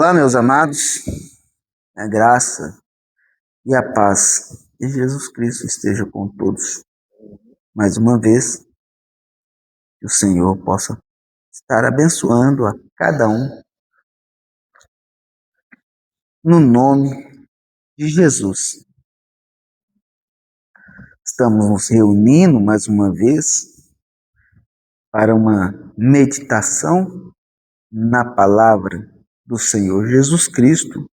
Olá, meus amados, a graça e a paz de Jesus Cristo esteja com todos. Mais uma vez, que o Senhor possa estar abençoando a cada um no nome de Jesus. Estamos nos reunindo mais uma vez para uma meditação na palavra do Senhor Jesus Cristo,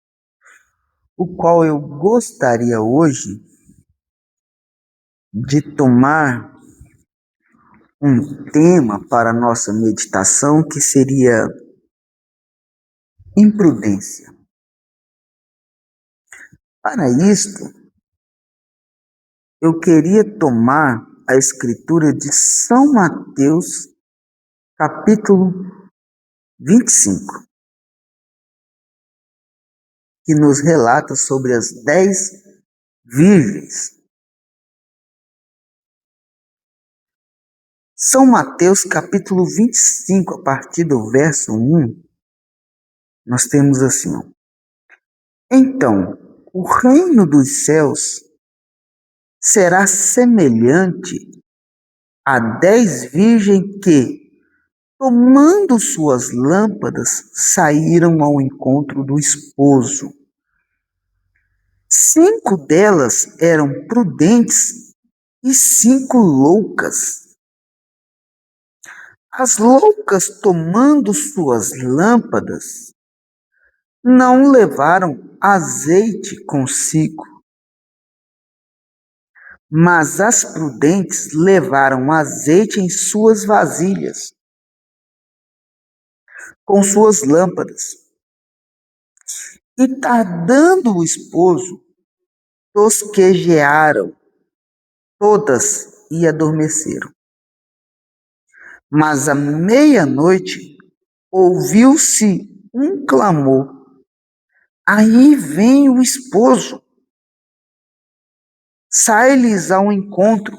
o qual eu gostaria hoje de tomar um tema para a nossa meditação que seria imprudência. Para isto, eu queria tomar a escritura de São Mateus, capítulo 25, que nos relata sobre as 10 virgens. São Mateus, capítulo 25, a partir do verso 1, nós temos assim: Então, o reino dos céus será semelhante a 10 virgens que, tomando suas lâmpadas, saíram ao encontro do esposo. 5 delas eram prudentes e 5 loucas. As loucas, tomando suas lâmpadas, não levaram azeite consigo, mas as prudentes levaram azeite em suas vasilhas, com suas lâmpadas. E tardando o esposo, tosquejaram todas e adormeceram. Mas à meia-noite ouviu-se um clamor: aí vem o esposo, sai-lhes ao encontro.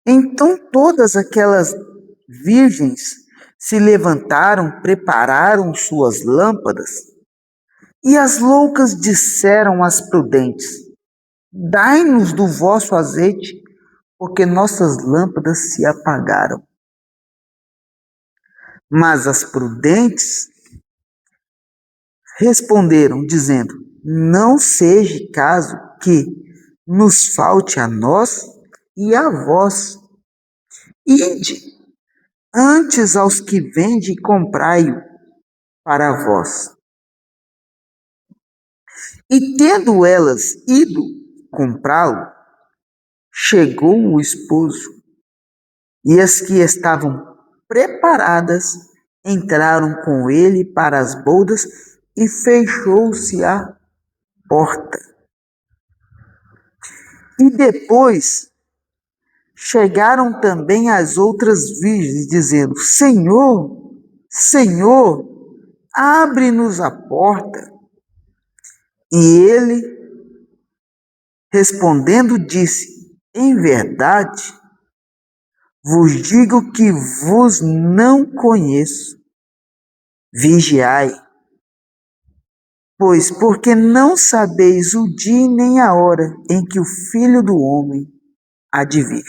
Então todas aquelas virgens se levantaram, prepararam suas lâmpadas, e as loucas disseram às prudentes: dai-nos do vosso azeite, porque nossas lâmpadas se apagaram. Mas as prudentes responderam, dizendo: não seja caso que nos falte a nós e a vós. Ide antes aos que vendem e comprai-o para vós. E tendo elas ido comprá-lo, chegou o esposo, e as que estavam preparadas entraram com ele para as bodas, e fechou-se a porta. E depois chegaram também as outras virgens, dizendo: Senhor, Senhor, abre-nos a porta. E ele, respondendo, disse: em verdade, vos digo que vos não conheço. Vigiai, pois porque não sabeis o dia nem a hora em que o Filho do Homem há de vir.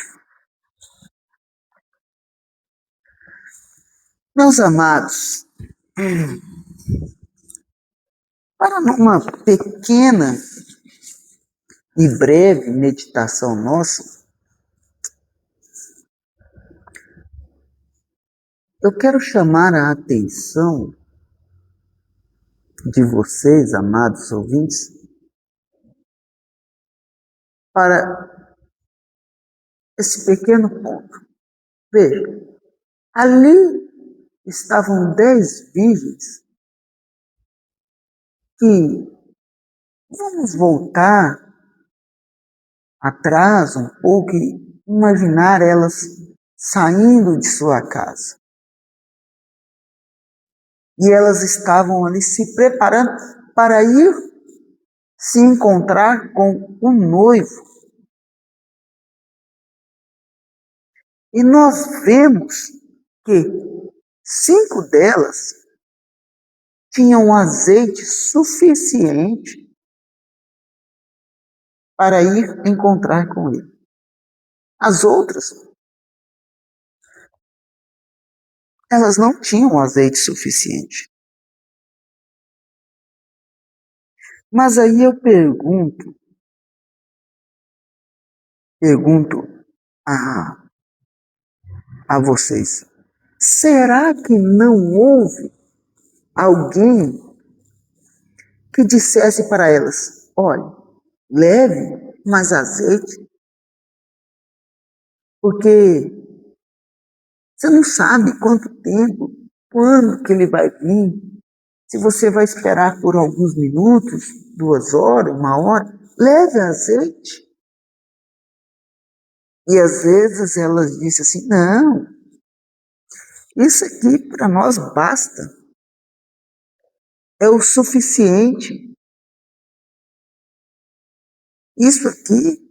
Meus amados, para uma pequena e breve meditação nossa, eu quero chamar a atenção de vocês, amados ouvintes, para esse pequeno ponto. Veja, ali estavam 10 virgens que, vamos voltar atrás um pouco e imaginar elas saindo de sua casa. E elas estavam ali se preparando para ir se encontrar com o noivo. E nós vemos que 5 delas tinham azeite suficiente para ir encontrar com ele. As outras, elas não tinham azeite suficiente. Mas aí eu pergunto a, a vocês, será que não houve alguém que dissesse para elas, olha, leve mais azeite, porque você não sabe quanto tempo, quando que ele vai vir, se você vai esperar por alguns minutos, 2 horas, 1 hora, leve azeite. E às vezes elas dizem assim, não, isso aqui para nós basta, é o suficiente. Isso aqui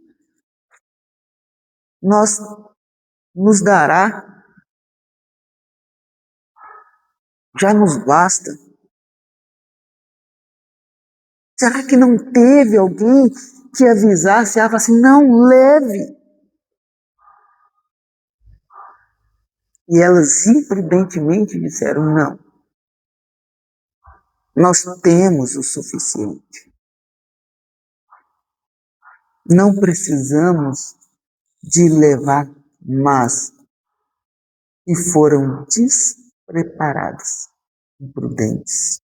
nós nos dará, já nos basta. Será que não teve alguém que avisasse, ela assim, não leve? E elas imprudentemente disseram, não, nós temos o suficiente. Não precisamos de levar mais. E foram despreparadas, imprudentes.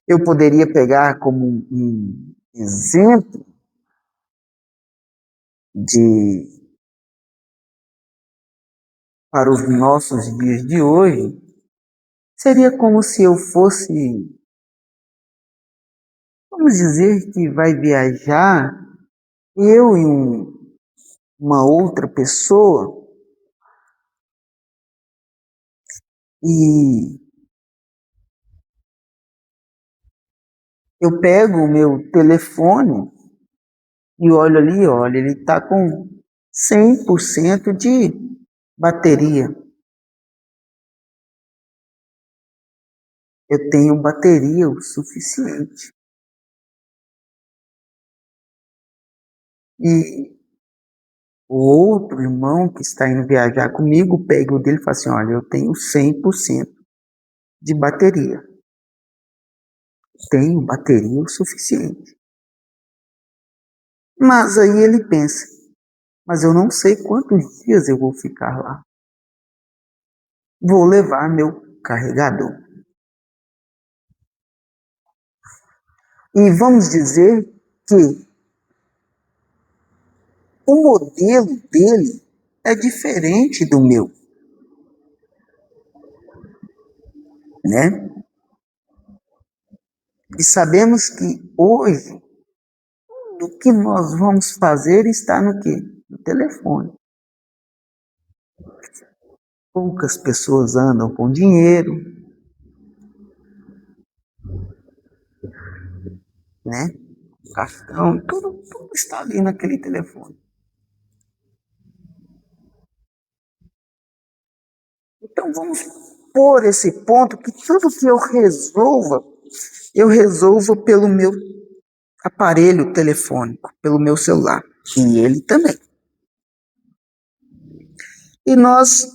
Eu poderia pegar como um exemplo de para os nossos dias de hoje, seria como se eu fosse, vamos dizer que vai viajar, eu e uma outra pessoa, e eu pego o meu telefone e olho ali, olha, ele está com 100% de bateria. Eu tenho bateria o suficiente. E o outro irmão que está indo viajar comigo, pega o dele e fala assim, olha, eu tenho 100% de bateria. Tenho bateria o suficiente. Mas aí ele pensa, mas eu não sei quantos dias eu vou ficar lá. Vou levar meu carregador. E vamos dizer que o modelo dele é diferente do meu, né? E sabemos que hoje o que nós vamos fazer está no quê? No telefone. Poucas pessoas andam com dinheiro, né? Cartão, tudo está ali naquele telefone. Então vamos pôr esse ponto que tudo que eu resolvo pelo meu aparelho telefônico, pelo meu celular. E ele também. E nós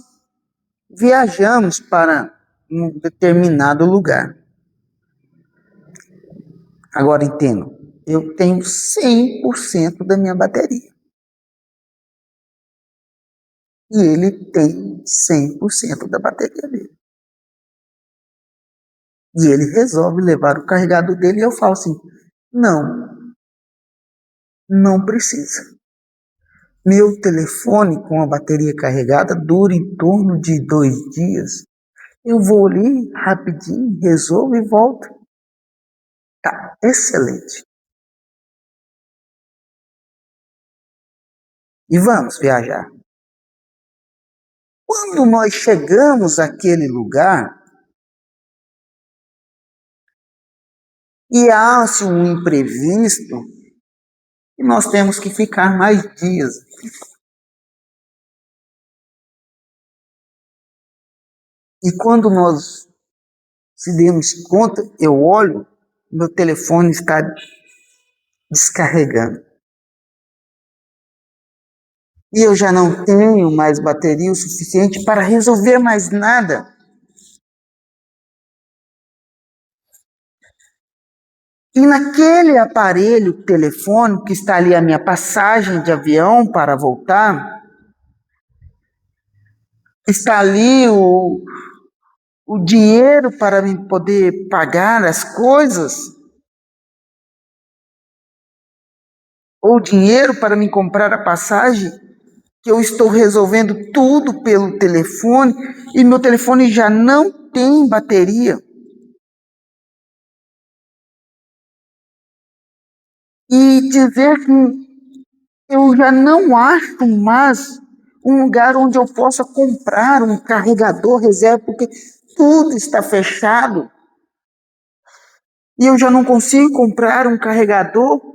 viajamos para um determinado lugar. Agora entendo, eu tenho 100% da minha bateria. E ele tem 100% da bateria dele. E ele resolve levar o carregador dele e eu falo assim, não precisa. Meu telefone com a bateria carregada dura em torno de 2 dias. Eu vou ali rapidinho, resolvo e volto. Tá, excelente. E vamos viajar. Quando nós chegamos àquele lugar e há um imprevisto, e nós temos que ficar mais dias. E quando nós se demos conta, eu olho, meu telefone está descarregando. E eu já não tenho mais bateria o suficiente para resolver mais nada. E naquele aparelho telefônico que está ali a minha passagem de avião para voltar, está ali o dinheiro para me poder pagar as coisas, ou dinheiro para me comprar a passagem, que eu estou resolvendo tudo pelo telefone e meu telefone já não tem bateria. E dizer que eu já não acho mais um lugar onde eu possa comprar um carregador reserva, porque tudo está fechado. E eu já não consigo comprar um carregador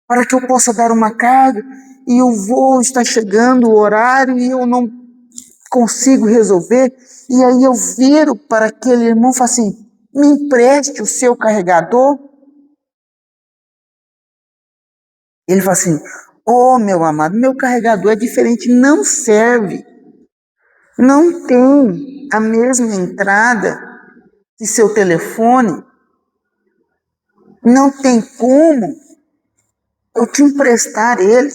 para que eu possa dar uma carga. E o voo está chegando, o horário, e eu não consigo resolver. E aí eu viro para aquele irmão e falo assim: me empreste o seu carregador. Ele fala assim: oh, meu amado, meu carregador é diferente, não serve. Não tem a mesma entrada de seu telefone. Não tem como eu te emprestar ele.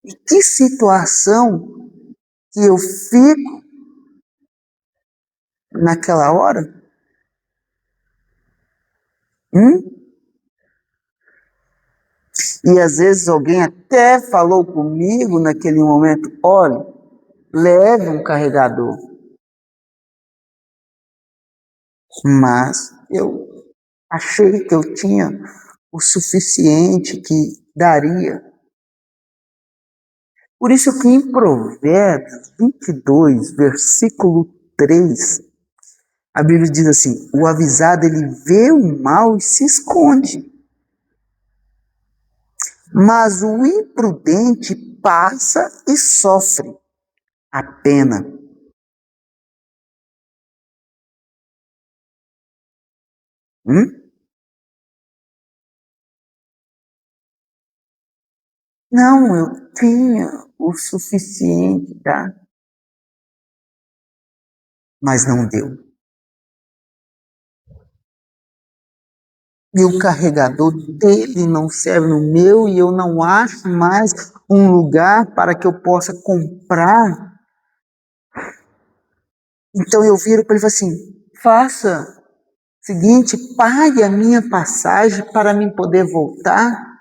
E que situação que eu fico naquela hora? Hum? E às vezes alguém até falou comigo naquele momento: olha, leve um carregador. Mas eu achei que eu tinha o suficiente que daria. Por isso que em Provérbios 22, versículo 3, a Bíblia diz assim: o avisado ele vê o mal e se esconde, mas o imprudente passa e sofre a pena. Hum? Não, eu tinha o suficiente, tá? Mas não deu. E o carregador dele não serve no meu e eu não acho mais um lugar para que eu possa comprar. Então eu viro para ele e falo assim: faça o seguinte, pague a minha passagem para mim poder voltar.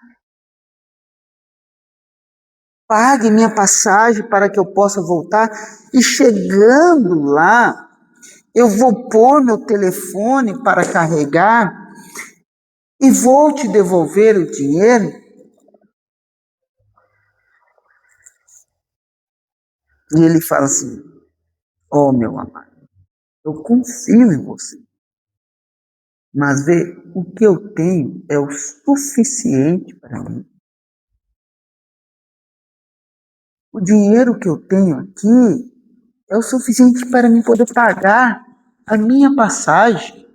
Pague minha passagem para que eu possa voltar. E chegando lá, eu vou pôr meu telefone para carregar e vou te devolver o dinheiro. E ele fala assim: oh, meu amado, eu confio em você. Mas vê, o que eu tenho é o suficiente para mim. O dinheiro que eu tenho aqui é o suficiente para mim poder pagar a minha passagem.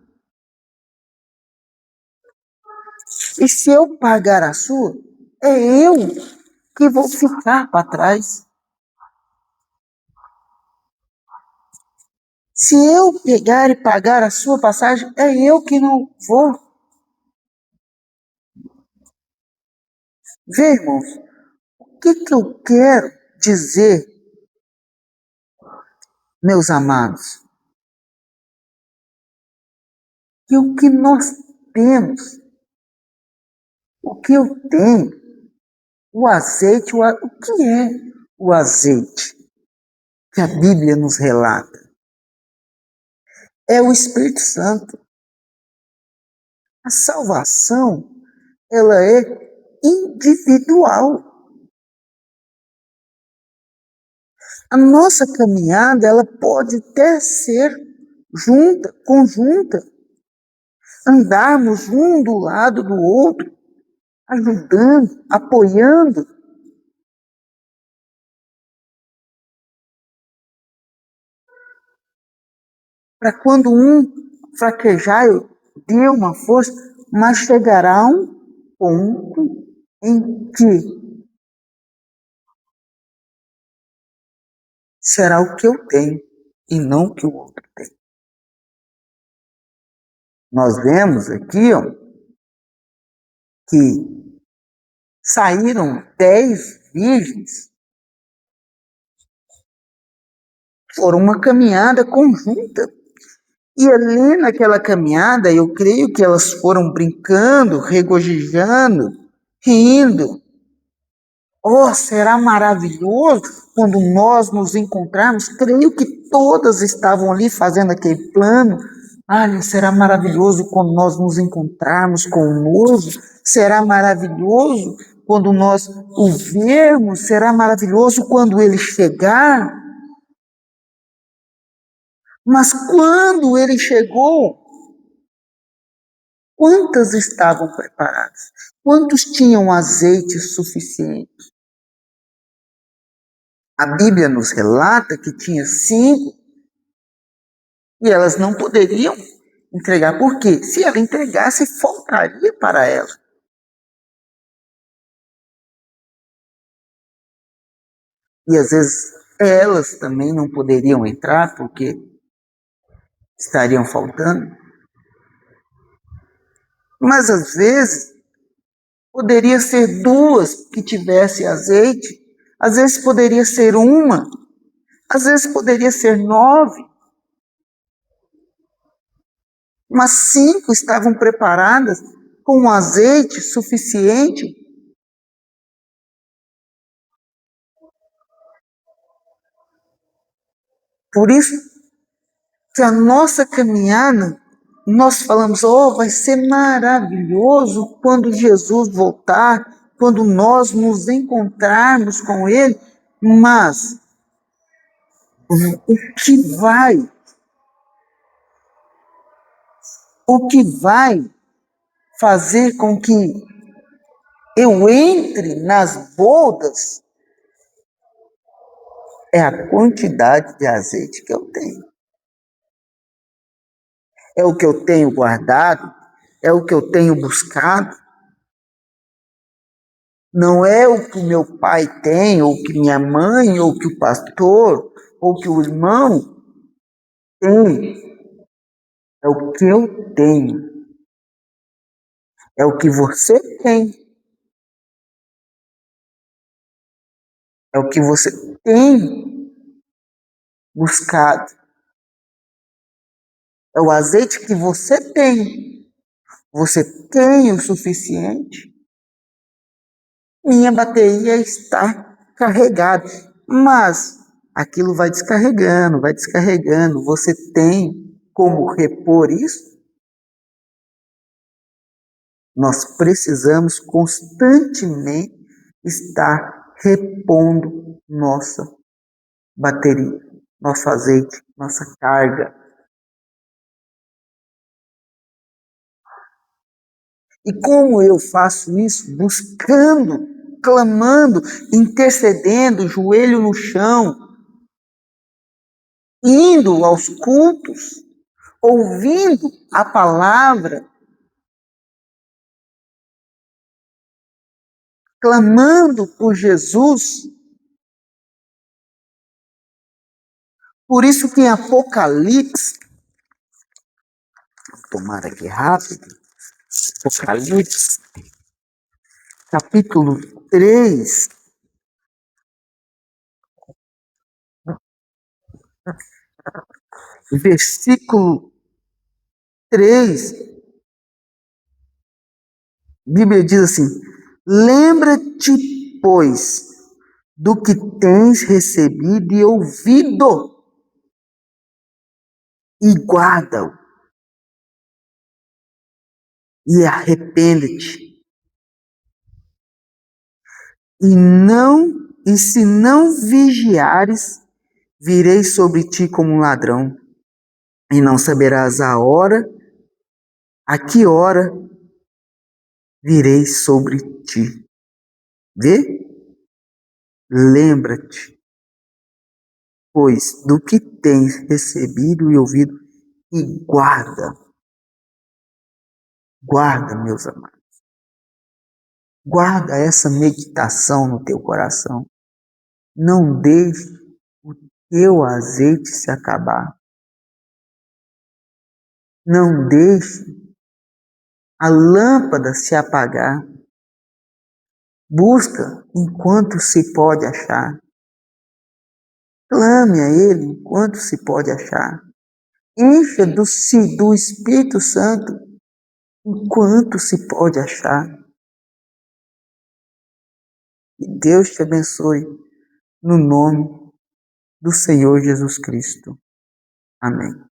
E se eu pagar a sua, é eu que vou ficar para trás. Se eu pegar e pagar a sua passagem, é eu que não vou. Vê, irmãos, o que eu quero dizer, meus amados? Que o que nós temos, o que eu tenho, o azeite, o que é o azeite que a Bíblia nos relata? É o Espírito Santo. A salvação, ela é individual. A nossa caminhada, ela pode até ser junta, conjunta, andarmos um do lado do outro, ajudando, apoiando, para quando um fraquejar, eu dê uma força, mas chegará um ponto em que será o que eu tenho e não o que o outro tem. Nós vemos aqui que saíram 10 virgens, foram uma caminhada conjunta. E ali naquela caminhada, eu creio que elas foram brincando, regozijando, rindo. Oh, será maravilhoso quando nós nos encontrarmos. Creio que todas estavam ali fazendo aquele plano. Olha, será maravilhoso quando nós nos encontrarmos com o noivo. Será maravilhoso quando nós o vermos. Será maravilhoso quando ele chegar. Mas quando ele chegou, quantas estavam preparadas? Quantos tinham azeite suficiente? A Bíblia nos relata que tinha 5 e elas não poderiam entregar. Por quê? Se ela entregasse, faltaria para ela. E às vezes elas também não poderiam entrar porque estariam faltando. Mas às vezes poderia ser 2 que tivessem azeite, às vezes poderia ser 1, às vezes poderia ser 9, mas 5 estavam preparadas com azeite suficiente. Por isso que a nossa caminhada, nós falamos, oh, vai ser maravilhoso quando Jesus voltar, quando nós nos encontrarmos com Ele, mas o que vai, o que vai fazer com que eu entre nas bodas é a quantidade de azeite que eu tenho. É o que eu tenho guardado, é o que eu tenho buscado. Não é o que meu pai tem, ou que minha mãe, ou que o pastor, ou que o irmão tem. É o que eu tenho. É o que você tem. É o que você tem buscado. É o azeite que você tem. Você tem o suficiente. Minha bateria está carregada. Mas aquilo vai descarregando, vai descarregando. Você tem como repor isso? Nós precisamos constantemente estar repondo nossa bateria, nosso azeite, nossa carga. E como eu faço isso? Buscando, clamando, intercedendo, joelho no chão, indo aos cultos, ouvindo a palavra, clamando por Jesus. Por isso que em Apocalipse, vou tomar aqui rápido, Apocalipse, capítulo 3, versículo 3, a Bíblia diz assim: lembra-te, pois, do que tens recebido e ouvido, e guarda-o, e arrepende-te. E se não vigiares, virei sobre ti como um ladrão, e não saberás a que hora virei sobre ti. Vê? Lembra-te, pois, do que tens recebido e ouvido, e guarda, guarda, meus amados. Guarda essa meditação no teu coração. Não deixe o teu azeite se acabar. Não deixe a lâmpada se apagar. Busca enquanto se pode achar. Clame a Ele enquanto se pode achar. Encha do Espírito Santo enquanto se pode achar. E Deus te abençoe no nome do Senhor Jesus Cristo. Amém.